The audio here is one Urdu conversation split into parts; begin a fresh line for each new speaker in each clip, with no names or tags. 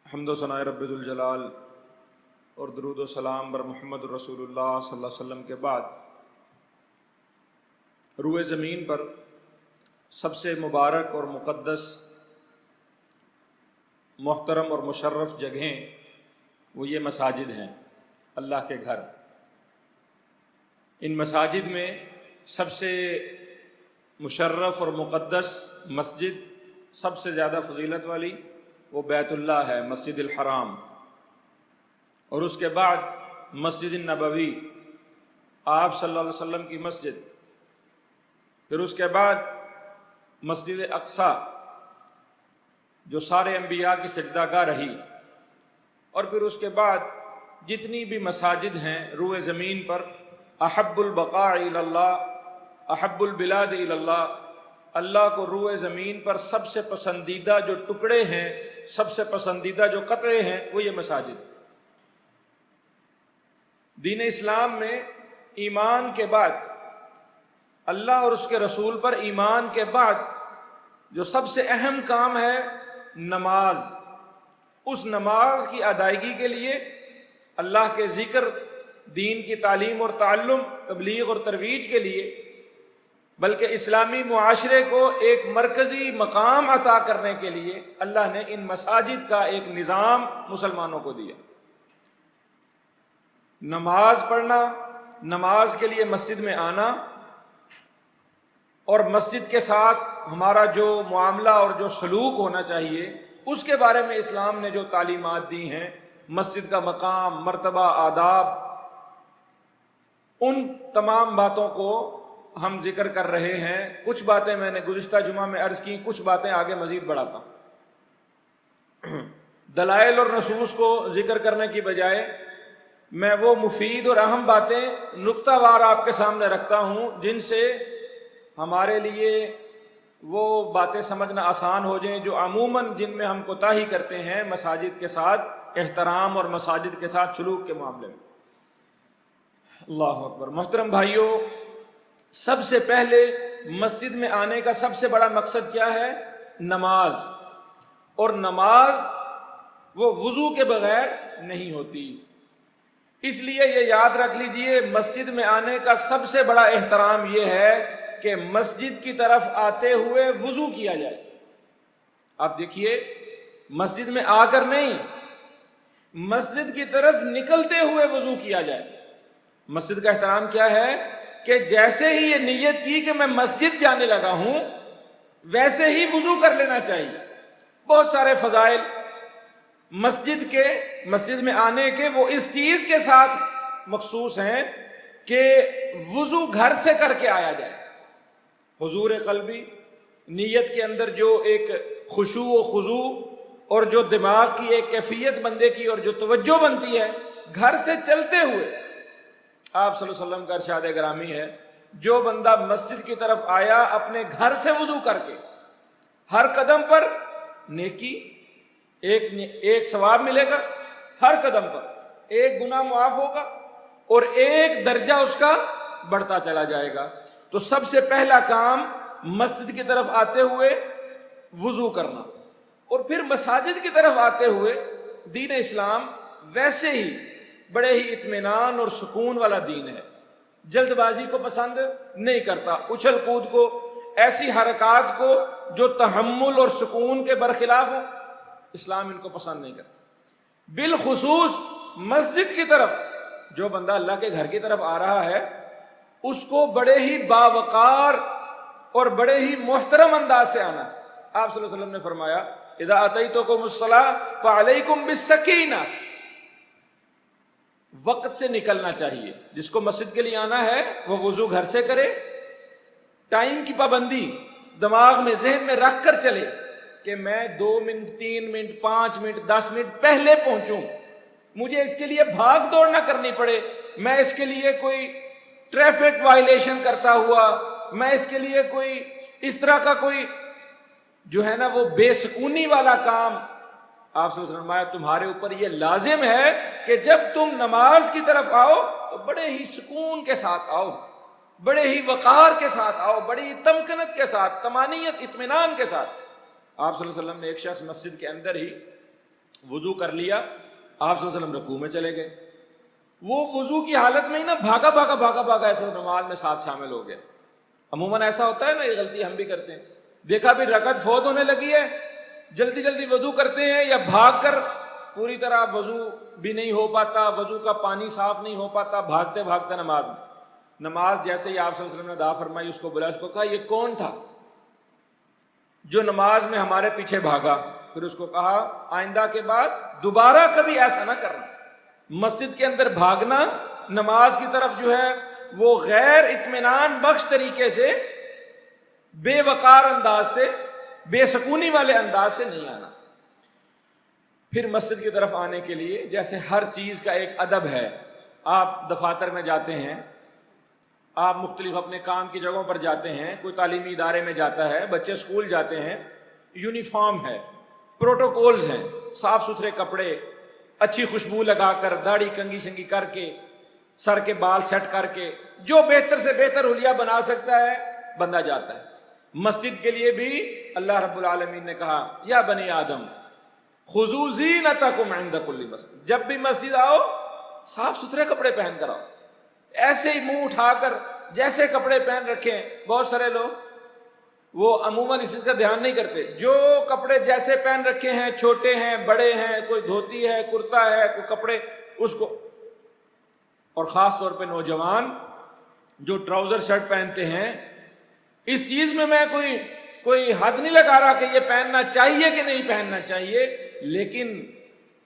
حمد و ثناء رب ذوالجلال اور درود و سلام بر محمد رسول اللہ صلی اللہ علیہ وسلم کے بعد، روئے زمین پر سب سے مبارک اور مقدس، محترم اور مشرف جگہیں وہ یہ مساجد ہیں، اللہ کے گھر۔ ان مساجد میں سب سے مشرف اور مقدس مسجد، سب سے زیادہ فضیلت والی، وہ بیت اللہ ہے، مسجد الحرام، اور اس کے بعد مسجد النبوی، آپ صلی اللہ علیہ وسلم کی مسجد، پھر اس کے بعد مسجد اقصیٰ جو سارے انبیاء کی سجدہ گاہ رہی، اور پھر اس کے بعد جتنی بھی مساجد ہیں روئے زمین پر، احب البقاء الی اللہ، احب البلاد الی اللہ، اللہ کو روئے زمین پر سب سے پسندیدہ جو ٹکڑے ہیں، سب سے پسندیدہ جو قطعے ہیں، وہ یہ مساجد۔ دین اسلام میں ایمان کے بعد، اللہ اور اس کے رسول پر ایمان کے بعد جو سب سے اہم کام ہے نماز، اس نماز کی ادائیگی کے لیے، اللہ کے ذکر، دین کی تعلیم اور تعلم، تبلیغ اور ترویج کے لیے، بلکہ اسلامی معاشرے کو ایک مرکزی مقام عطا کرنے کے لیے اللہ نے ان مساجد کا ایک نظام مسلمانوں کو دیا۔ نماز پڑھنا، نماز کے لیے مسجد میں آنا، اور مسجد کے ساتھ ہمارا جو معاملہ اور جو سلوک ہونا چاہیے، اس کے بارے میں اسلام نے جو تعلیمات دی ہیں، مسجد کا مقام، مرتبہ، آداب، ان تمام باتوں کو ہم ذکر کر رہے ہیں۔ کچھ باتیں میں نے گزشتہ جمعہ میں عرض کی، کچھ باتیں آگے مزید بڑھاتا ہوں۔ دلائل اور نصوص کو ذکر کرنے کی بجائے میں وہ مفید اور اہم باتیں نکتہ وار آپ کے سامنے رکھتا ہوں، جن سے ہمارے لیے وہ باتیں سمجھنا آسان ہو جائیں جو عموماً جن میں ہم کوتاہی کرتے ہیں مساجد کے ساتھ احترام اور مساجد کے ساتھ سلوک کے معاملے میں۔ اللہ اکبر۔ محترم بھائیوں، سب سے پہلے مسجد میں آنے کا سب سے بڑا مقصد کیا ہے؟ نماز، اور نماز وہ وضو کے بغیر نہیں ہوتی۔ اس لیے یہ یاد رکھ لیجئے، مسجد میں آنے کا سب سے بڑا احترام یہ ہے کہ مسجد کی طرف آتے ہوئے وضو کیا جائے۔ آپ دیکھیے، مسجد میں آ کر نہیں، مسجد کی طرف نکلتے ہوئے وضو کیا جائے۔ مسجد کا احترام کیا ہے کہ جیسے ہی یہ نیت کی کہ میں مسجد جانے لگا ہوں، ویسے ہی وضو کر لینا چاہیے۔ بہت سارے فضائل مسجد میں آنے کے وہ اس چیز کے ساتھ مخصوص ہیں کہ وضو گھر سے کر کے آیا جائے۔ حضور قلبی، نیت کے اندر جو ایک خشوع و خضوع اور جو دماغ کی ایک کیفیت بندے کی اور جو توجہ بنتی ہے، گھر سے چلتے ہوئے آپ صلی اللہ علیہ وسلم کا ارشاد گرامی ہے، جو بندہ مسجد کی طرف آیا اپنے گھر سے وضو کر کے، ہر قدم پر نیکی، ایک ثواب ملے گا، ہر قدم پر ایک گناہ معاف ہوگا، اور ایک درجہ اس کا بڑھتا چلا جائے گا۔ تو سب سے پہلا کام مسجد کی طرف آتے ہوئے وضو کرنا، اور پھر مساجد کی طرف آتے ہوئے دین اسلام ویسے ہی بڑے ہی اطمینان اور سکون والا دین ہے، جلد بازی کو پسند نہیں کرتا، اچھل کود کو، ایسی حرکات کو جو تحمل اور سکون کے برخلاف ہو، اسلام ان کو پسند نہیں کرتا۔ بالخصوص مسجد کی طرف جو بندہ اللہ کے گھر کی طرف آ رہا ہے، اس کو بڑے ہی باوقار اور بڑے ہی محترم انداز سے آنا ہے۔ آپ صلی اللہ علیہ وسلم نے فرمایا، اذا اتیتکم الصلاۃ فعلیکم بالسکینہ، وقت سے نکلنا چاہیے۔ جس کو مسجد کے لیے آنا ہے وہ وضو گھر سے کرے، ٹائم کی پابندی دماغ میں، ذہن میں رکھ کر چلے کہ میں 2 منٹ، 3 منٹ، 5 منٹ، 10 منٹ پہلے پہنچوں، مجھے اس کے لیے بھاگ دوڑ نہ کرنی پڑے، میں اس کے لیے کوئی ٹریفک وائلیشن کرتا ہوا، میں اس کے لیے کوئی اس طرح کا کوئی جو ہے نا وہ بے سکونی والا کام۔ آپ صلی اللہ علیہ وسلم نے تمہارے اوپر یہ لازم ہے کہ جب تم نماز کی طرف آؤ تو بڑے ہی سکون کے ساتھ آؤ، بڑے ہی وقار کے ساتھ آؤ، بڑی تمکنت کے ساتھ، طمانینت، اطمینان کے ساتھ۔ آپ صلی اللہ علیہ وسلم نے ایک شخص مسجد کے اندر ہی وضو کر لیا، آپ صلی اللہ علیہ وسلم رکوع میں چلے گئے، وہ وضو کی حالت میں ہی نا بھاگا بھاگا بھاگا بھاگا ایسا نماز میں ساتھ شامل ہو گیا۔ عموماً ایسا ہوتا ہے نا، یہ غلطی ہم بھی کرتے ہیں، دیکھا بھی رکعت فوت ہونے لگی ہے، جلدی جلدی وضو کرتے ہیں، یا بھاگ کر پوری طرح وضو بھی نہیں ہو پاتا، وضو کا پانی صاف نہیں ہو پاتا، بھاگتے بھاگتے نماز جیسے ہی آپ صلی اللہ علیہ وسلم نے ادا فرمائی، اس کو بلایا، اس کو کہا یہ کون تھا جو نماز میں ہمارے پیچھے بھاگا؟ پھر اس کو کہا آئندہ کے بعد دوبارہ کبھی ایسا نہ کرنا، مسجد کے اندر بھاگنا نماز کی طرف جو ہے وہ غیر اطمینان بخش طریقے سے، بے وقار انداز سے، بے سکونی والے انداز سے نہیں آنا۔ پھر مسجد کی طرف آنے کے لیے جیسے ہر چیز کا ایک ادب ہے، آپ دفاتر میں جاتے ہیں، آپ مختلف اپنے کام کی جگہوں پر جاتے ہیں، کوئی تعلیمی ادارے میں جاتا ہے، بچے اسکول جاتے ہیں، یونیفارم ہے، پروٹوکولز ہیں، صاف ستھرے کپڑے، اچھی خوشبو لگا کر، داڑھی کنگھی شنگھی کر کے، سر کے بال سیٹ کر کے، جو بہتر سے بہتر حلیہ بنا سکتا ہے بندہ جاتا ہے۔ مسجد کے لیے بھی اللہ رب العالمین نے کہا یا بنی آدم خذوا زینتکم عند کل مسجد، جب بھی مسجد آؤ صاف ستھرے کپڑے پہن کر آؤ، ایسے ہی منہ اٹھا کر جیسے کپڑے پہن رکھیں۔ بہت سارے لوگ وہ عموماً اس چیز کا دھیان نہیں کرتے، جو کپڑے جیسے پہن رکھے ہیں، چھوٹے ہیں بڑے ہیں، کوئی دھوتی ہے کرتا ہے کوئی کپڑے اس کو، اور خاص طور پہ نوجوان جو ٹراؤزر شرٹ پہنتے ہیں، اس چیز میں میں کوئی حد نہیں لگا رہا کہ یہ پہننا چاہیے کہ نہیں پہننا چاہیے، لیکن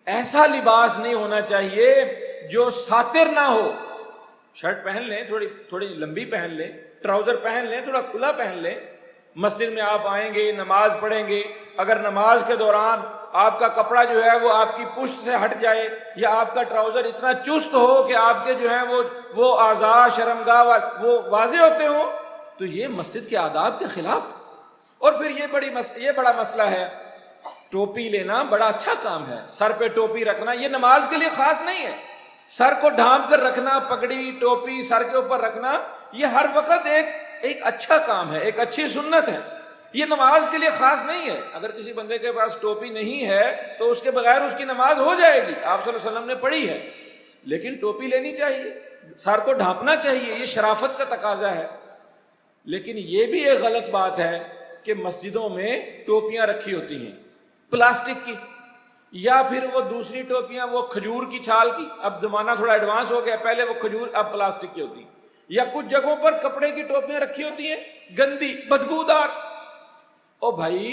ایسا لباس نہیں ہونا چاہیے جو ساتر نہ ہو۔ شرٹ پہن لیں، تھوڑی لمبی پہن لیں، ٹراؤزر پہن لیں، تھوڑا کھلا پہن لیں، مسجد میں آپ آئیں گے نماز پڑھیں گے، اگر نماز کے دوران آپ کا کپڑا جو ہے وہ آپ کی پشت سے ہٹ جائے، یا آپ کا ٹراؤزر اتنا چست ہو کہ آپ کے جو ہیں وہ اعضاء شرمگاہ وہ واضح ہوتے ہوں، تو یہ مسجد کے آداب کے خلاف ہے۔ اور پھر یہ بڑا مسئلہ ہے، ٹوپی لینا بڑا اچھا کام ہے، سر پہ ٹوپی رکھنا یہ نماز کے لیے خاص نہیں ہے، سر کو ڈھانپ کر رکھنا، پگڑی ٹوپی سر کے اوپر رکھنا یہ ہر وقت ایک اچھا کام ہے، ایک اچھی سنت ہے، یہ نماز کے لیے خاص نہیں ہے۔ اگر کسی بندے کے پاس ٹوپی نہیں ہے تو اس کے بغیر اس کی نماز ہو جائے گی، آپ صلی اللہ علیہ وسلم نے پڑھی ہے، لیکن ٹوپی لینی چاہیے، سر کو ڈھانپنا چاہیے، یہ شرافت کا تقاضا ہے۔ لیکن یہ بھی ایک غلط بات ہے کہ مسجدوں میں ٹوپیاں رکھی ہوتی ہیں پلاسٹک کی، یا پھر وہ دوسری ٹوپیاں وہ کھجور کی چھال کی، اب زمانہ تھوڑا ایڈوانس ہو گیا، پہلے وہ کھجور اب پلاسٹک کی ہوتی ہیں، یا کچھ جگہوں پر کپڑے کی ٹوپیاں رکھی ہوتی ہیں گندی بدبودار۔ او بھائی،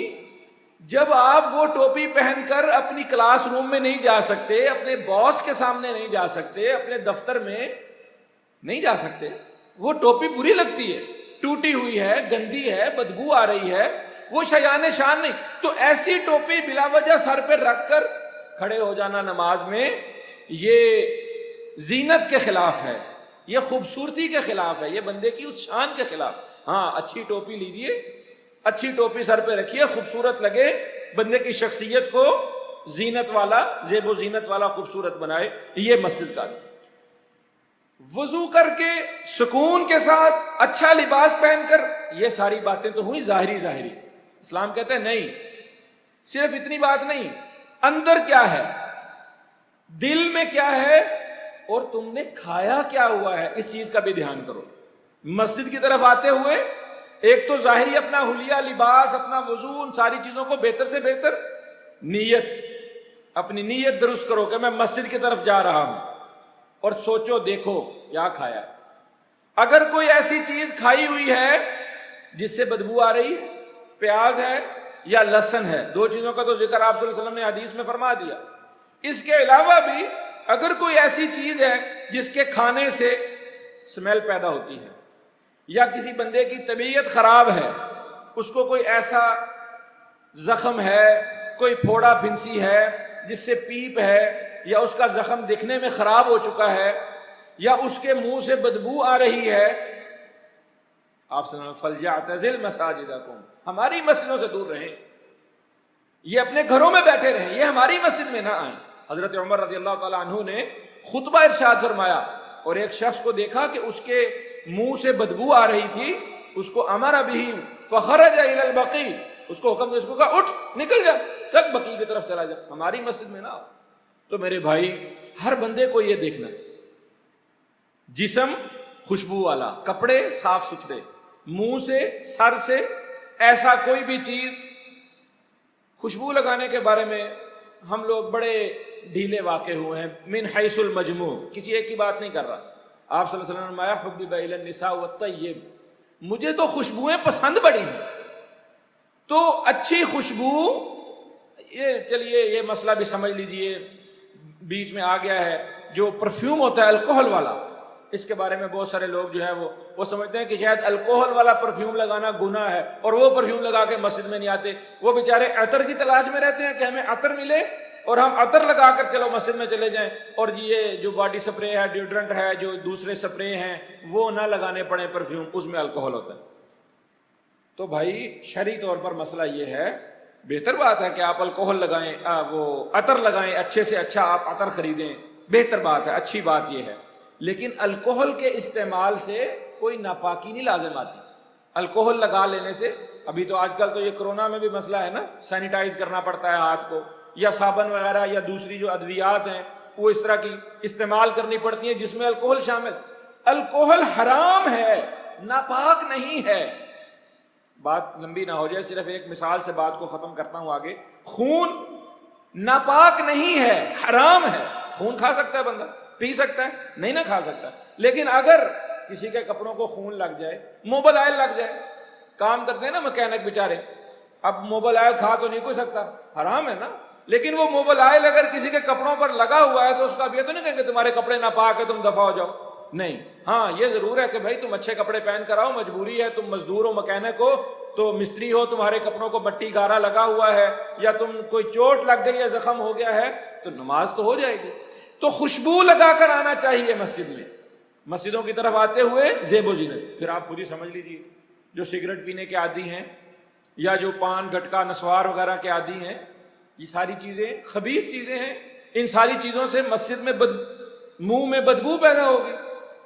جب آپ وہ ٹوپی پہن کر اپنی کلاس روم میں نہیں جا سکتے، اپنے باس کے سامنے نہیں جا سکتے، اپنے دفتر میں نہیں جا سکتے، وہ ٹوپی بری لگتی ہے، ٹوٹی ہوئی ہے، گندی ہے، بدبو آ رہی ہے، وہ شایان شان نہیں، تو ایسی ٹوپی بلا وجہ سر پہ رکھ کر کھڑے ہو جانا نماز میں یہ زینت کے خلاف ہے، یہ خوبصورتی کے خلاف ہے، یہ بندے کی اس شان کے خلاف۔ ہاں، اچھی ٹوپی لیجئے، اچھی ٹوپی سر پہ رکھیے، خوبصورت لگے، بندے کی شخصیت کو زینت والا، زیب و زینت والا خوبصورت بنائے، یہ مسجد کا۔ وضو کر کے سکون کے ساتھ اچھا لباس پہن کر، یہ ساری باتیں تو ہوئی ظاہری۔ اسلام کہتے ہیں نہیں، صرف اتنی بات نہیں، اندر کیا ہے، دل میں کیا ہے، اور تم نے کھایا کیا ہوا ہے، اس چیز کا بھی دھیان کرو۔ مسجد کی طرف آتے ہوئے ایک تو ظاہری اپنا حلیہ، لباس، اپنا وضو، ان ساری چیزوں کو بہتر سے بہتر، نیت، اپنی نیت درست کرو کہ میں مسجد کی طرف جا رہا ہوں، اور سوچو دیکھو کیا کھایا۔ اگر کوئی ایسی چیز کھائی ہوئی ہے جس سے بدبو آ رہی ہے، پیاز ہے یا لہسن ہے، دو چیزوں کا تو ذکر آپ صلی اللہ علیہ وسلم نے حدیث میں فرما دیا، اس کے علاوہ بھی اگر کوئی ایسی چیز ہے جس کے کھانے سے اسمیل پیدا ہوتی ہے، یا کسی بندے کی طبیعت خراب ہے، اس کو کوئی ایسا زخم ہے، کوئی پھوڑا پھنسی ہے جس سے پیپ ہے، یا اس کا زخم دکھنے میں خراب ہو چکا ہے، یا اس کے منہ سے بدبو آ رہی ہے، آپ صلی اللہ علیہ وسلم فَلْيَعْتَزِلْ مَسَاجِدَكُمْ، ہماری مسجدوں سے دور رہیں، یہ اپنے گھروں میں بیٹھے رہیں، یہ ہماری مسجد میں نہ آئیں۔ حضرت عمر رضی اللہ تعالیٰ عنہ نے خطبہ ارشاد فرمایا، اور ایک شخص کو دیکھا کہ اس کے منہ سے بدبو آ رہی تھی، اس کو امر بہ فخرج الی البقیع، اس کو حکم دیا، اس کو کہا اٹھ نکل جا، چل بقیع کی طرف چلا جا، ہماری مسجد میں نہ آؤ۔ تو میرے بھائی ہر بندے کو یہ دیکھنا ہے، جسم خوشبو والا، کپڑے صاف ستھرے، منہ سے سر سے ایسا کوئی بھی چیز۔ خوشبو لگانے کے بارے میں ہم لوگ بڑے ڈھیلے واقع ہوئے ہیں، من حیث المجموع، کسی ایک کی بات نہیں کر رہا۔ آپ صلی اللہ علیہ وسلم نے فرمایا حبب الی النساء والطیب، مجھے تو خوشبوئیں پسند بڑی ہیں، تو اچھی خوشبو، یہ چلیے یہ مسئلہ بھی سمجھ لیجئے بیچ میں آ گیا ہے، جو پرفیوم ہوتا ہے الکوہل والا، اس کے بارے میں بہت سارے لوگ جو ہے وہ سمجھتے ہیں کہ شاید الکوہل والا پرفیوم لگانا گناہ ہے، اور وہ پرفیوم لگا کے مسجد میں نہیں آتے، وہ بیچارے عطر کی تلاش میں رہتے ہیں کہ ہمیں عطر ملے اور ہم عطر لگا کر چلو مسجد میں چلے جائیں، اور یہ جو باڈی سپرے ہے، ڈیوڈرنٹ ہے، جو دوسرے سپرے ہیں وہ نہ لگانے پڑے پرفیوم، اس میں الکوہل ہوتا ہے۔ تو بھائی شرعی طور پر مسئلہ یہ ہے، بہتر بات ہے کہ آپ الکوہل لگائیں، وہ عطر لگائیں، اچھے سے اچھا آپ عطر خریدیں، بہتر بات ہے، اچھی بات یہ ہے، لیکن الکوہل کے استعمال سے کوئی ناپاکی نہیں لازم آتی۔ الکوہل لگا لینے سے، ابھی تو آج کل تو یہ کرونا میں بھی مسئلہ ہے نا، سینیٹائز کرنا پڑتا ہے ہاتھ کو، یا صابن وغیرہ یا دوسری جو ادویات ہیں وہ اس طرح کی استعمال کرنی پڑتی ہیں جس میں الکوہل شامل۔ الکوہل حرام ہے، ناپاک نہیں ہے۔ بات لمبی نہ ہو جائے، صرف ایک مثال سے بات کو ختم کرتا ہوں آگے۔ خون ناپاک نہیں ہے، حرام ہے۔ خون کھا سکتا ہے بندہ، پی سکتا ہے؟ نہیں نہ کھا سکتا، لیکن اگر کسی کے کپڑوں کو خون لگ جائے، موبل آئل لگ جائے، کام کرتے ہیں نا مکینک بیچارے، اب موبل آئل کھا تو نہیں کوئی سکتا، حرام ہے نا، لیکن وہ موبل آئل اگر کسی کے کپڑوں پر لگا ہوا ہے تو اس کا اب یہ تو نہیں کہیں کہ تمہارے کپڑے ناپاک ہے تم دفع ہو جاؤ، نہیں۔ ہاں یہ ضرور ہے کہ بھائی تم اچھے کپڑے پہن کر آؤ، مجبوری ہے، تم مزدور ہو، مکینک ہو، تو مستری ہو، تمہارے کپڑوں کو مٹی گارا لگا ہوا ہے، یا تم کوئی چوٹ لگ گئی ہے، زخم ہو گیا ہے، تو نماز تو ہو جائے گی۔ تو خوشبو لگا کر آنا چاہیے مسجد میں، مسجدوں کی طرف آتے ہوئے زیب و زینت۔ پھر آپ خود ہی سمجھ لیجیے، جو سگریٹ پینے کے عادی ہیں یا جو پان گٹکا نسوار وغیرہ کے عادی ہیں، یہ ساری چیزیں خبیث چیزیں ہیں، ان ساری چیزوں سے مسجد میں منہ میں بدبو پیدا ہوگی،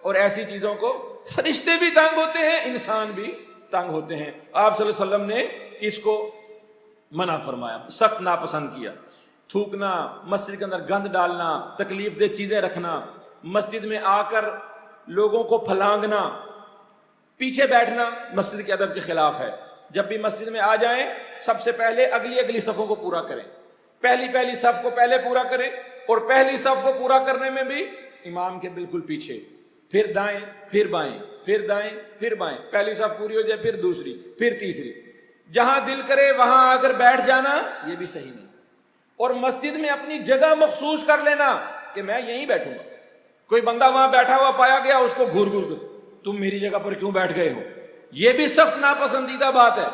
اور ایسی چیزوں کو فرشتے بھی تنگ ہوتے ہیں، انسان بھی تنگ ہوتے ہیں۔ آپ صلی اللہ علیہ وسلم نے اس کو منع فرمایا، سخت ناپسند کیا۔ تھوکنا، مسجد کے اندر گند ڈالنا، تکلیف دہ چیزیں رکھنا، مسجد میں آ کر لوگوں کو پھلانگنا، پیچھے بیٹھنا مسجد کے ادب کے خلاف ہے۔ جب بھی مسجد میں آ جائیں سب سے پہلے اگلی صفوں کو پورا کریں، پہلی صف کو پہلے پورا کریں، اور پہلی صف کو پورا کرنے میں بھی امام کے بالکل پیچھے، پھر دائیں پھر بائیں، پھر دائیں پھر بائیں، پہلی صف پوری ہو جائے پھر دوسری پھر تیسری، جہاں دل کرے وہاں آ کر بیٹھ جانا یہ بھی صحیح نہیں۔ اور مسجد میں اپنی جگہ مخصوص کر لینا کہ میں یہیں بیٹھوں گا، کوئی بندہ وہاں بیٹھا ہوا پایا گیا اس کو گھور کر تم میری جگہ پر کیوں بیٹھ گئے ہو، یہ بھی سخت ناپسندیدہ بات ہے۔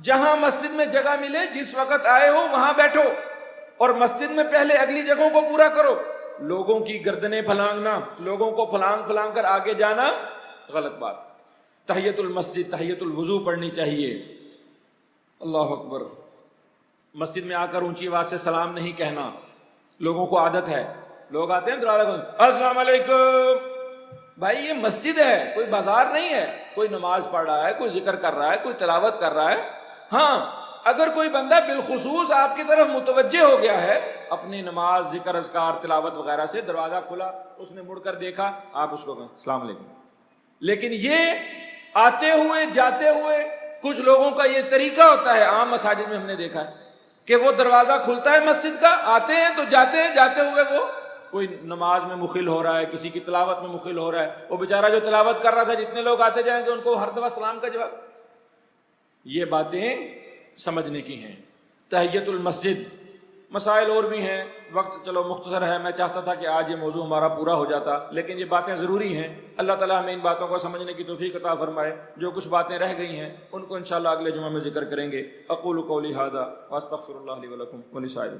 جہاں مسجد میں جگہ ملے جس وقت آئے ہو وہاں بیٹھو، اور مسجد میں پہلے اگلی جگہوں کو پورا کرو۔ لوگوں کی گردنیں پھلانگنا، لوگوں کو پھلانگ کر آگے جانا غلط بات۔ تحیت المسجد، تحیت الوضو پڑھنی چاہیے۔ اللہ اکبر۔ مسجد میں آ کر اونچی آواز سے سلام نہیں کہنا، لوگوں کو عادت ہے، لوگ آتے ہیں دروازہ کھول السلام علیکم۔ بھائی یہ مسجد ہے، کوئی بازار نہیں ہے، کوئی نماز پڑھ رہا ہے، کوئی ذکر کر رہا ہے، کوئی تلاوت کر رہا ہے۔ ہاں اگر کوئی بندہ بالخصوص آپ کی طرف متوجہ ہو گیا ہے اپنی نماز، ذکر، اذکار، تلاوت وغیرہ سے، دروازہ کھلا، اس نے مڑ کر دیکھا، آپ اس کو کہیں السلام علیکم۔ لیکن یہ آتے ہوئے جاتے ہوئے کچھ لوگوں کا یہ طریقہ ہوتا ہے، عام مساجد میں ہم نے دیکھا ہے کہ وہ دروازہ کھلتا ہے مسجد کا، آتے ہیں تو جاتے ہیں، جاتے ہوئے وہ کوئی نماز میں مخل ہو رہا ہے، کسی کی تلاوت میں مخل ہو رہا ہے، وہ بیچارہ جو تلاوت کر رہا تھا، جتنے لوگ آتے جائیں گے ان کو ہر دفعہ سلام کا جواب۔ یہ باتیں سمجھنے کی ہیں۔ تحیت المسجد، مسائل اور بھی ہیں، وقت چلو مختصر ہے، میں چاہتا تھا کہ آج یہ موضوع ہمارا پورا ہو جاتا، لیکن یہ باتیں ضروری ہیں۔ اللہ تعالیٰ ہمیں ان باتوں کو سمجھنے کی توفیق عطا فرمائے۔ جو کچھ باتیں رہ گئی ہیں ان کو انشاءاللہ اگلے جمعہ میں ذکر کریں گے۔ اقول قولی ھذا واستغفر اللہ لی ولکم ولسائر